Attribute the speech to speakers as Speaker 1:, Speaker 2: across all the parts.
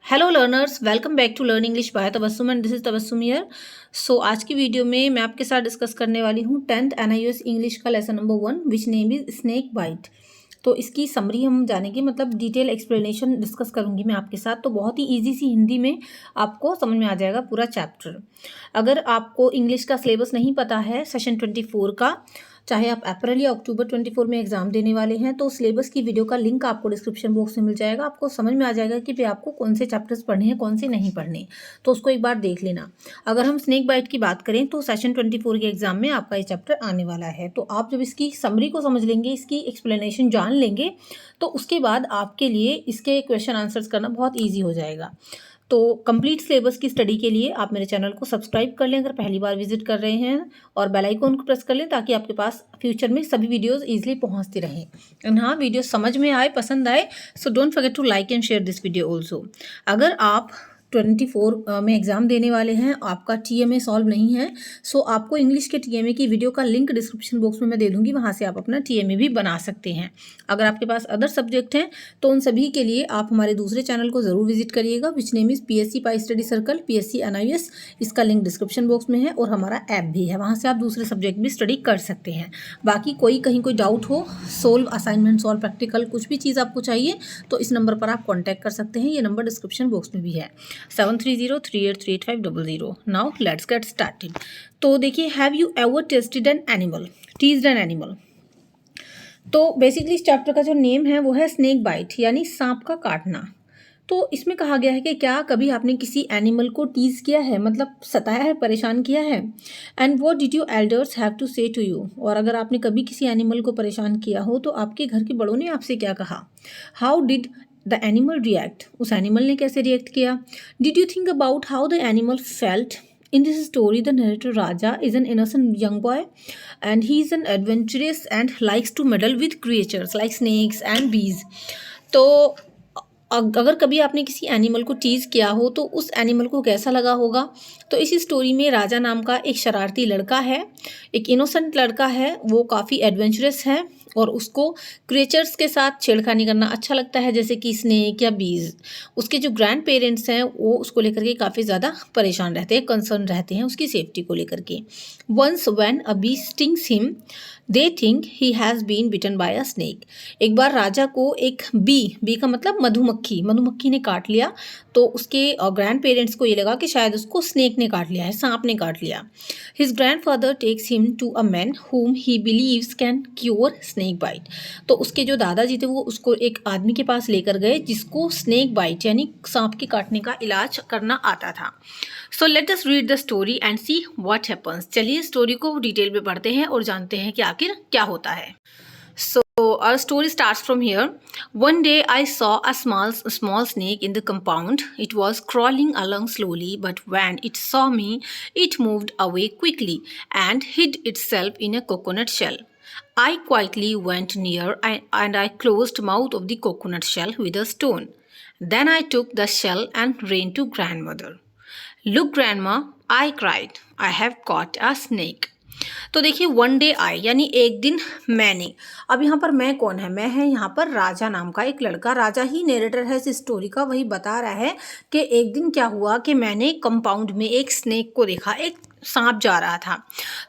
Speaker 1: Hello learners, welcome back to learn English by Tabassum and this is Tabassum here. So आज की video में मैं आपके साथ डिस्कस करने वाली हूँ 10th NIOS इंग्लिश का lesson number 1 which name is snake bite. तो इसकी समरी हम जानेंगे, मतलब डिटेल एक्सप्लेनेशन डिस्कस करूंगी मैं आपके साथ। तो बहुत ही इजी सी हिंदी में आपको समझ में आ जाएगा पूरा चैप्टर। अगर आपको इंग्लिश का सिलेबस नहीं पता है सेशन 24 का, चाहे आप अप्रैल या अक्टूबर 24 में एग्जाम देने वाले हैं, तो सिलेबस की वीडियो का लिंक आपको डिस्क्रिप्शन बॉक्स में मिल जाएगा। आपको समझ में आ जाएगा कि भाई आपको कौन से चैप्टर्स पढ़ने हैं, कौन से नहीं पढ़ने, तो उसको एक बार देख लेना। अगर हम स्नेक बाइट की बात करें तो सेशन 24 के एग्जाम में आपका ये चैप्टर आने वाला है। तो आप जब इसकी समरी को समझ लेंगे, इसकी एक्सप्लेनेशन जान लेंगे, तो उसके बाद आपके लिए इसके क्वेश्चन आंसर्स करना बहुत ईजी हो जाएगा। तो कंप्लीट सिलेबस की स्टडी के लिए आप मेरे चैनल को सब्सक्राइब कर लें अगर पहली बार विजिट कर रहे हैं, और बेल आइकन को प्रेस कर लें ताकि आपके पास फ्यूचर में सभी वीडियोस इजीली पहुंचती रहें। एंड हाँ, वीडियो समझ में आए, पसंद आए, so don't forget to like and share this video also. अगर आप 24 में एग्जाम देने वाले हैं, आपका TMA सॉल्व नहीं है, सो आपको इंग्लिश के TMA की वीडियो का लिंक डिस्क्रिप्शन बॉक्स में मैं दे दूंगी, वहाँ से आप अपना TMA भी बना सकते हैं। अगर आपके पास अदर सब्जेक्ट हैं तो उन सभी के लिए आप हमारे दूसरे चैनल को ज़रूर विजिट करिएगा, which name is PSC pi study circle, PSC NIOS। इसका लिंक डिस्क्रिप्शन बॉक्स में है और हमारा ऐप भी है, वहाँ से आप दूसरे सब्जेक्ट भी स्टडी कर सकते हैं। बाकी कहीं कोई डाउट हो, सोल्व असाइनमेंट्स और प्रैक्टिकल कुछ भी चीज़ आपको चाहिए, तो इस नंबर पर आप कॉन्टैक्ट कर सकते हैं। ये नंबर डिस्क्रिप्शन बॉक्स में भी है, 7303838500। Now let's get started. तो देखिए, have you ever tested an animal, teased an animal. तो बेसिकली इस चैप्टर का जो नेम है वो है स्नेक बाइट, यानी सांप का काटना। तो इसमें कहा गया है कि क्या कभी आपने किसी एनिमल को टीज किया है, मतलब सताया है, परेशान किया है। And what did your elders have to say to you, और अगर आपने कभी किसी एनिमल को परेशान किया हो तो आपके घर के बड़ों ने आपसे क्या कहा। How did the animal react, उस एनिमल ने कैसे रिएक्ट किया। Did you think about how the animal felt. In this story, the narrator Raja is an innocent young boy, and he is an adventurous and likes to meddle with creatures like snakes and bees. तो अगर कभी आपने किसी animal को tees किया हो तो उस एनिमल को कैसा लगा होगा। तो इसी स्टोरी में राजा नाम का एक शरारती लड़का है, एक इनोसेंट लड़का है, वो काफ़ी एडवेंचरस है और उसको क्रिएचर्स के साथ छेड़खानी करना अच्छा लगता है, जैसे कि स्नेक या बीज। उसके जो ग्रैंड पेरेंट्स हैं वो उसको लेकर के काफ़ी ज़्यादा परेशान रहते हैं, कंसर्न रहते हैं उसकी सेफ्टी को लेकर के। Once when a bee stings him they think he has been bitten by a snake. एक बार राजा को एक बी का मतलब मधुमक्खी ने काट लिया, तो उसके ग्रैंड पेरेंट्स को ये लगा कि शायद उसको स्नेक ने काट लिया है, सांप ने काट लिया। His grandfather takes him to a man whom he believes can cure snake bite। तो उसके जो दादाजी थे वो उसको एक आदमी के पास लेकर गए जिसको स्नेक बाइट यानी सांप के काटने का इलाज करना आता था। So let us read the story and see what happens. चलिए स्टोरी को डिटेल में पढ़ते हैं और जानते हैं कि आखिर क्या होता है। So our story starts from here. One day I saw a small snake in the compound. It was crawling along slowly, but when it saw me, it moved away quickly and hid itself in a coconut shell. I quietly went near and I closed mouth of the coconut shell with a stone. Then I took the shell and ran to grandmother. Look, grandma, I cried. I have caught a snake. तो देखिए, one day I यानी एक दिन मैंने। अब यहाँ पर मैं कौन है, मैं है यहाँ पर राजा नाम का एक लड़का। राजा ही नरेटर है इस स्टोरी का, वही बता रहा है कि एक दिन क्या हुआ कि मैंने कंपाउंड में एक स्नेक को देखा, एक सांप जा रहा था।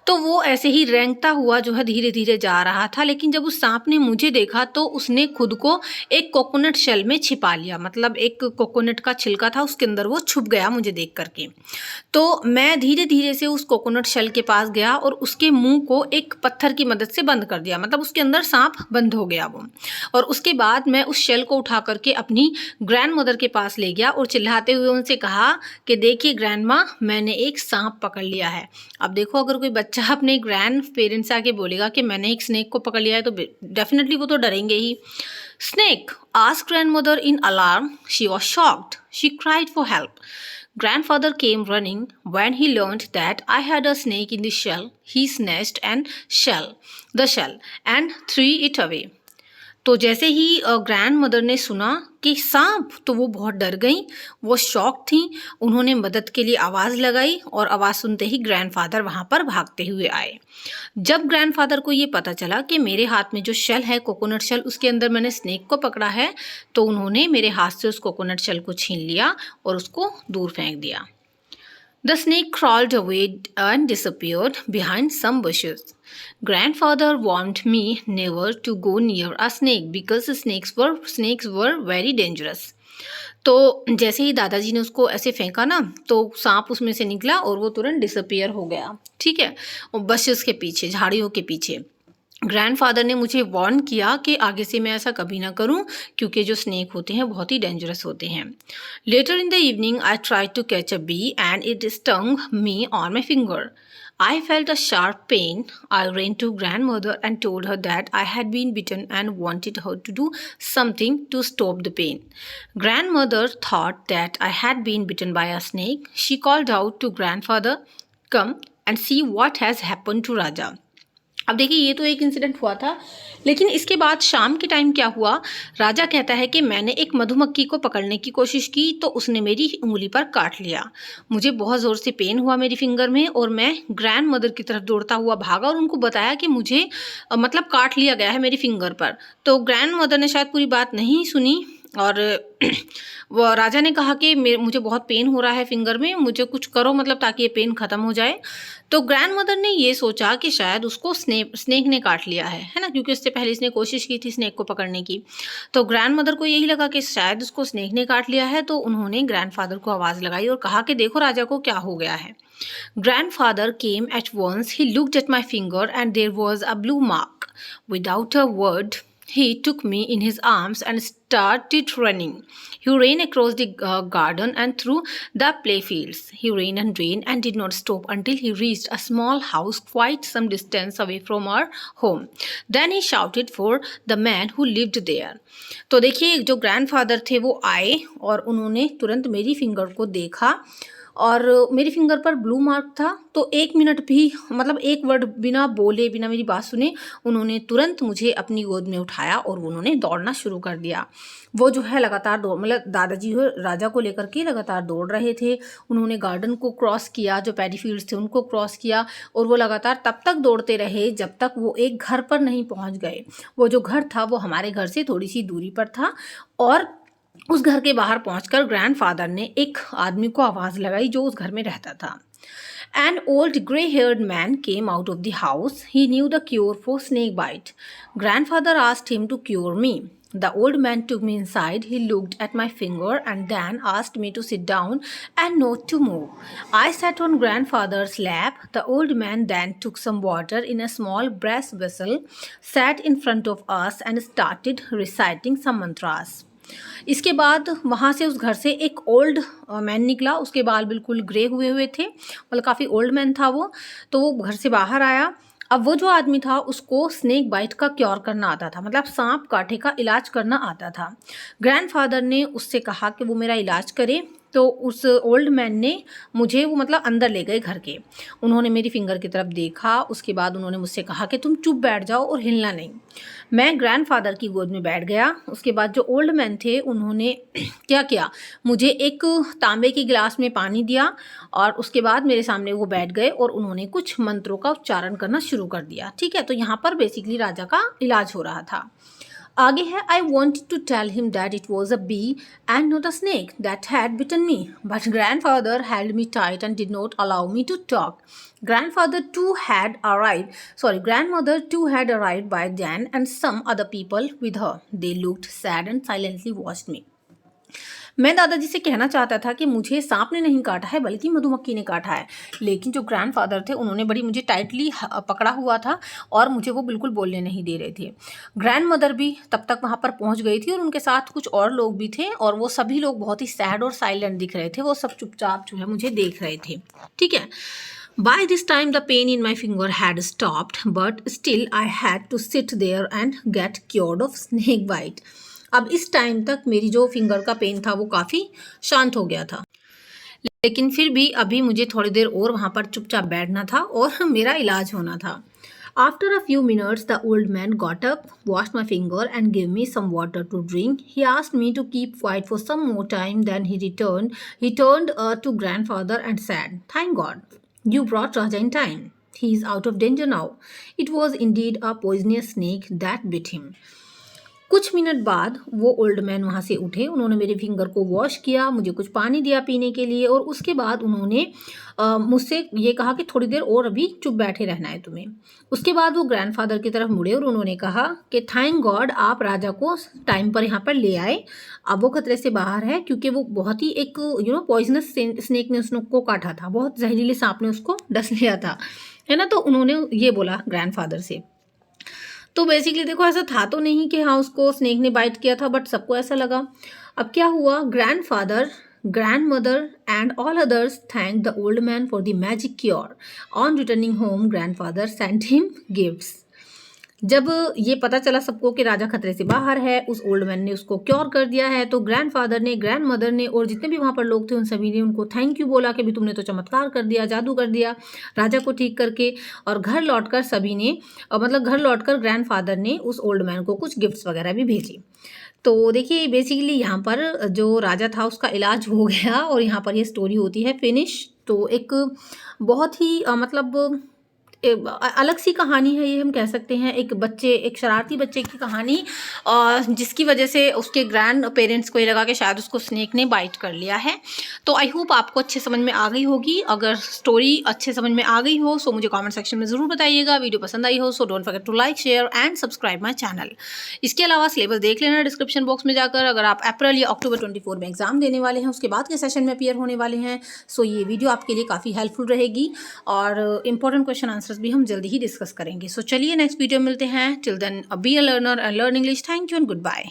Speaker 1: तो वो ऐसे ही रेंगता हुआ जो है धीरे धीरे जा रहा था, लेकिन जब उस सांप ने मुझे देखा तो उसने खुद को एक कोकोनट शेल में छिपा लिया, मतलब एक कोकोनट का छिलका था उसके अंदर वो छुप गया मुझे देख करके। तो मैं धीरे धीरे से उस कोकोनट शेल के पास गया और उसके मुंह को एक पत्थर की मदद से बंद कर दिया, मतलब उसके अंदर सांप बंद हो गया वो। और उसके बाद मैं उस शेल को उठा करके अपनी ग्रैंड मदर के पास ले गया और चिल्लाते हुए उनसे कहा कि देखिए ग्रैंड माँ, मैंने एक सांप पकड़ लिया है। अब देखो, अगर कोई बच्चा अपने ग्रैंड पेरेंट्स से आके बोलेगा कि मैंने एक स्नेक को पकड़ लिया है तो डेफिनेटली वो तो डरेंगे ही। Snake asked grandmother in alarm. She was shocked. She cried for help. Grandfather came running. When he learned that I had a snake in the shell, he snatched the shell and threw it away. तो जैसे ही grand mother ने सुना कि सांप, तो वो बहुत डर गईं, वो शॉक थीं। उन्होंने मदद के लिए आवाज़ लगाई और आवाज़ सुनते ही ग्रैंडफ़ादर वहाँ पर भागते हुए आए। जब ग्रैंडफ़ादर को ये पता चला कि मेरे हाथ में जो शेल है, कोकोनट शेल, उसके अंदर मैंने स्नेक को पकड़ा है, तो उन्होंने मेरे हाथ से उस कोकोनट शेल को छीन लिया और उसको दूर फेंक दिया। The snake crawled away and disappeared behind some bushes. Grandfather warned me never to go near a snake because snakes were very dangerous. तो जैसे ही दादाजी ने उसको ऐसे फेंका ना, तो सांप उसमें से निकला और वो तुरंत डिसअपियर हो गया। ठीक है, और बशेस के पीछे, झाड़ियों के पीछे। ग्रैंडफादर ने मुझे वार्न किया कि आगे से मैं ऐसा कभी ना करूं, क्योंकि जो स्नेक होते हैं बहुत ही डेंजरस होते हैं। Later in the evening I tried to catch a bee and it stung me on my finger. I felt a sharp pain. I ran to grandmother and told her that I had been bitten and wanted her to do something to stop the pain. Grandmother thought that I had been bitten by a snake. She called out to grandfather, "Come and see what has happened to Raja." अब देखिए, ये तो एक incident हुआ था, लेकिन इसके बाद शाम के टाइम क्या हुआ, राजा कहता है कि मैंने एक मधुमक्खी को पकड़ने की कोशिश की तो उसने मेरी उंगली पर काट लिया। मुझे बहुत ज़ोर से पेन हुआ मेरी फिंगर में और मैं ग्रैंड मदर की तरफ दौड़ता हुआ भागा और उनको बताया कि मुझे मतलब काट लिया गया है मेरी फिंगर पर। तो ग्रैंड मदर ने शायद पूरी बात नहीं सुनी और वो राजा ने कहा कि मुझे बहुत पेन हो रहा है फिंगर में, मुझे कुछ करो मतलब ताकि ये पेन ख़त्म हो जाए। तो ग्रैंड मदर ने ये सोचा कि शायद उसको स्नेक ने काट लिया है ना, क्योंकि इससे पहले इसने कोशिश की थी स्नेक को पकड़ने की। तो ग्रैंड मदर को यही लगा कि शायद उसको स्नेक ने काट लिया है, तो उन्होंने ग्रैंडफादर को आवाज़ लगाई और कहा कि देखो राजा को क्या हो गया है। Grandfather came at once. He looked at my finger and there was a blue mark. Without a word, he took me in his arms and started running. He ran across the garden and through the playfields. He ran and did not stop until he reached a small house quite some distance away from our home. Then he shouted for the man who lived there. तो देखिए, जो grandfather थे वो आए और उन्होंने तुरंत मेरी फिंगर को देखा और मेरी फिंगर पर ब्लू मार्क था। तो 1 मिनट भी मतलब एक वर्ड बिना बोले, बिना मेरी बात सुने, उन्होंने तुरंत मुझे अपनी गोद में उठाया और उन्होंने दौड़ना शुरू कर दिया। वो जो है लगातार दौड़, मतलब दादाजी हो राजा को लेकर के लगातार दौड़ रहे थे। उन्होंने गार्डन को क्रॉस किया, जो पैडी फील्ड्स थे उनको क्रॉस किया और वो लगातार तब तक दौड़ते रहे जब तक वो एक घर पर नहीं पहुंच गए। वो जो घर था वो हमारे घर से थोड़ी सी दूरी पर था और उस घर के बाहर पहुंचकर ग्रैंडफादर ने एक आदमी को आवाज़ लगाई जो उस घर में रहता था। An old grey-haired man came out of the house. He knew the cure for snake bite. Grandfather asked him to cure me. The old man took me inside. He looked at my finger and then asked me to sit down and not to move. I sat on grandfather's lap. The old man then took some water in a small brass vessel, sat in front of us and started reciting some mantras. इसके बाद वहाँ से उस घर से एक old man निकला। उसके बाल बिल्कुल ग्रे हुए हुए थे, मतलब काफ़ी ओल्ड मैन था वो। तो वो घर से बाहर आया। अब वो जो आदमी था उसको स्नेक बाइट का क्योर करना आता था, मतलब सांप काटे का इलाज करना आता था। ग्रैंडफादर ने उससे कहा कि वो मेरा इलाज करे। तो उस ओल्ड मैन ने मुझे वो मतलब अंदर ले गए घर के। उन्होंने मेरी फिंगर की तरफ देखा, उसके बाद उन्होंने मुझसे कहा कि तुम चुप बैठ जाओ और हिलना नहीं। मैं ग्रैंडफादर की गोद में बैठ गया। उसके बाद जो ओल्ड मैन थे उन्होंने क्या किया, मुझे एक तांबे के गिलास में पानी दिया और उसके बाद मेरे सामने वो बैठ गए और उन्होंने कुछ मंत्रों का उच्चारण करना शुरू कर दिया। ठीक है, तो यहाँ पर बेसिकली राजा का इलाज हो रहा था। आगे है, I wanted to tell him that it was a bee and not a snake that had bitten me, but grandfather held me tight and did not allow me to talk. Grandmother too had arrived by then and some other people with her. They looked sad and silently watched me. मैं दादाजी से कहना चाहता था कि मुझे सांप ने नहीं काटा है बल्कि मधुमक्खी ने काटा है, लेकिन जो ग्रैंडफादर थे उन्होंने बड़ी मुझे टाइटली पकड़ा हुआ था और मुझे वो बिल्कुल बोलने नहीं दे रहे थे। ग्रैंड मदर भी तब तक वहाँ पर पहुँच गई थी और उनके साथ कुछ और लोग भी थे और वो सभी लोग बहुत ही सैड और साइलेंट दिख रहे थे। वो सब चुपचाप जो है मुझे देख रहे थे। ठीक है, By this time the pain in my finger had stopped, but still I had to sit there and get cured of snake bite. अब इस टाइम तक मेरी जो फिंगर का पेन था वो काफ़ी शांत हो गया था, लेकिन फिर भी अभी मुझे थोड़ी देर और वहाँ पर चुपचाप बैठना था और मेरा इलाज होना था। After a few minutes, the old man got up, washed my finger, and gave me some water to drink. He asked me to keep quiet for some more time. Then he returned. He turned to grandfather and said, "Thank God, you brought Raja in time. He is out of danger now." It was indeed a poisonous snake that bit him. कुछ minute बाद वो old man वहाँ से उठे, उन्होंने मेरे finger को wash किया, मुझे कुछ पानी दिया पीने के लिए, और उसके बाद उन्होंने मुझसे ये कहा कि थोड़ी देर और अभी चुप बैठे रहना है तुम्हें। उसके बाद वो ग्रैंडफादर की तरफ मुड़े और उन्होंने कहा कि थैंक गॉड आप राजा को टाइम पर यहाँ पर ले आए, अब वो खतरे से बाहर है, क्योंकि वो बहुत ही एक पॉइजनस स्नेक ने उसको काटा था, बहुत जहरीले सांप ने उसको डस लिया था, है ना। तो उन्होंने ये बोला ग्रैंडफादर से। तो बेसिकली देखो ऐसा था तो नहीं कि हाँ उसको स्नेक ने बाइट किया था, बट सबको ऐसा लगा। अब क्या हुआ, grandfather, grandmother and all others thank the old man for the magic cure. On returning home grandfather sent him gifts. जब ये पता चला सबको कि राजा खतरे से बाहर है, उस ओल्ड मैन ने उसको क्योर कर दिया है, तो ग्रैंडफादर ने, ग्रैंडमदर ने और जितने भी वहाँ पर लोग थे उन सभी ने उनको थैंक यू बोला कि भी तुमने तो चमत्कार कर दिया, जादू कर दिया राजा को ठीक करके। और घर लौटकर सभी ने घर लौटकर ग्रैंडफादर ने उस ओल्ड मैन को कुछ गिफ्ट्स वगैरह भी भेजी। तो देखिए बेसिकली यहाँ पर जो राजा था उसका इलाज हो गया और यहाँ पर ये स्टोरी होती है फिनिश। तो एक बहुत ही अलग सी कहानी है ये, हम कह सकते हैं। एक शरारती बच्चे की कहानी, जिसकी वजह से उसके ग्रैंड पेरेंट्स को ये लगा कि शायद उसको स्नेक ने बाइट कर लिया है। तो आई होप आपको अच्छे समझ में आ गई होगी। अगर स्टोरी अच्छे समझ में आ गई हो सो मुझे कमेंट सेक्शन में ज़रूर बताइएगा। वीडियो पसंद आई हो so don't forget to like, share and subscribe my channel. इसके अलावा सिलेबस देख लेना डिस्क्रिप्शन बॉक्स में जाकर। अगर आप अप्रैल या अक्टूबर 24 में एग्जाम देने वाले हैं, उसके बाद के सेशन में अपीयर होने वाले हैं, सो ये वीडियो आपके लिए काफ़ी हेल्पफुल रहेगी और इंपॉर्टेंट क्वेश्चन आंसर्स भी हम जल्दी ही डिस्कस करेंगे। सो चलिए नेक्स्ट वीडियो मिलते हैं। Till then be a learner and learn English. Thank you and good bye.